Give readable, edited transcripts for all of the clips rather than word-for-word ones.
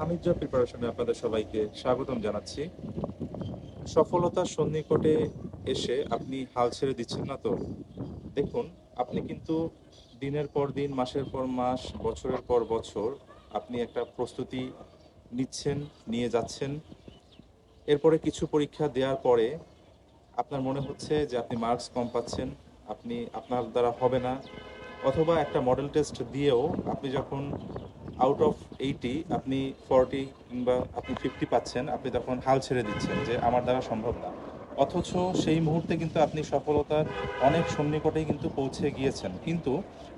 Hamid job প্রিপারেশনে আপনাদের সবাইকে স্বাগতম জানাচ্ছি। সফলতার সন্নিকটে এসে আপনি হাল ছেড়ে দিচ্ছেন না তো? দেখুন, আপনি কিন্তু দিনের পর দিন, মাসের পর মাস, বছরের পর বছর আপনি একটা প্রস্তুতি নিচ্ছেন, নিয়ে যাচ্ছেন। এরপরে কিছু পরীক্ষা দেওয়ার পরে আপনার মনে হচ্ছে যে আপনি মার্কস কম পাচ্ছেন, আপনার দ্বারা হবে না। অথবা একটা মডেল টেস্ট দিয়েও আপনি যখন আউট অফ 80 আপনি 40 কিংবা আপনি 50 পাচ্ছেন, আপনি তখন হাল ছেড়ে দিচ্ছেন যে আমার দ্বারা সম্ভব না। অথচ সেই মুহূর্তে কিন্তু আপনি সফলতার অনেক সন্নিকটেই কিন্তু পৌঁছে গিয়েছেন, কিন্তু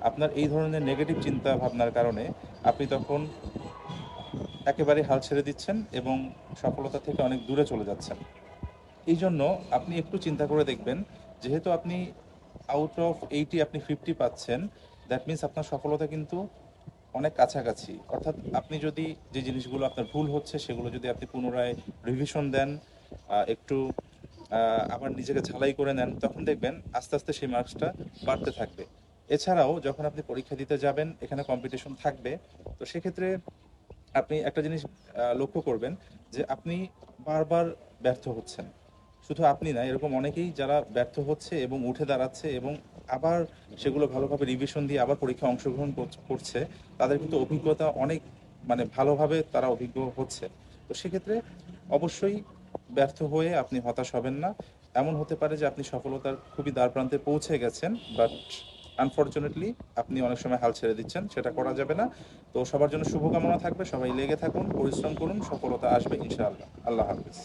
আপনার এই ধরনের নেগেটিভ চিন্তা ভাবনার কারণে আপনি তখন একেবারে হাল ছেড়ে দিচ্ছেন এবং সফলতা থেকে অনেক দূরে চলে যাচ্ছেন। এই জন্য আপনি একটু চিন্তা করে দেখবেন, যেহেতু আপনি আউট অফ 80 আপনি 50 পাচ্ছেন, দ্যাট মিন্স আপনার সফলতা কিন্তু অনেক কাছাকাছি। অর্থাৎ আপনি যদি যে জিনিসগুলো আপনার ভুল হচ্ছে সেগুলো যদি আপনি পুনরায় রিভিশন দেন, একটু আবার নিজেকে ঝালাই করে নেন, তখন দেখবেন আস্তে আস্তে সেই মার্কসটা বাড়তে থাকবে। এছাড়াও যখন আপনি পরীক্ষা দিতে যাবেন, এখানে কম্পিটিশন থাকবে। তো সেক্ষেত্রে আপনি একটা জিনিস লক্ষ্য করবেন যে আপনি বারবার ব্যর্থ হচ্ছেন। শুধু আপনি না, এরকম অনেকেই যারা ব্যর্থ হচ্ছে এবং উঠে দাঁড়াচ্ছে এবং আবার সেগুলো ভালোভাবে রিভিশন দিয়ে আবার পরীক্ষায় অংশগ্রহণ করছে, তাদের কিন্তু অভিজ্ঞতা অনেক, মানে ভালোভাবে তারা অভিজ্ঞ হচ্ছে। তো সেক্ষেত্রে অবশ্যই ব্যর্থ হয়ে আপনি হতাশ হবেন না। এমন হতে পারে যে আপনি সফলতার খুবই দ্বারপ্রান্তে পৌঁছে গেছেন, বাট আনফরচুনেটলি আপনি অনেক সময় হাল ছেড়ে দিচ্ছেন, সেটা করা যাবে না। তো সবার জন্য শুভকামনা থাকবে, সবাই লেগে থাকুন, পরিশ্রম করুন, সফলতা আসবে ইনশাআল্লাহ। আল্লাহ হাফিজ।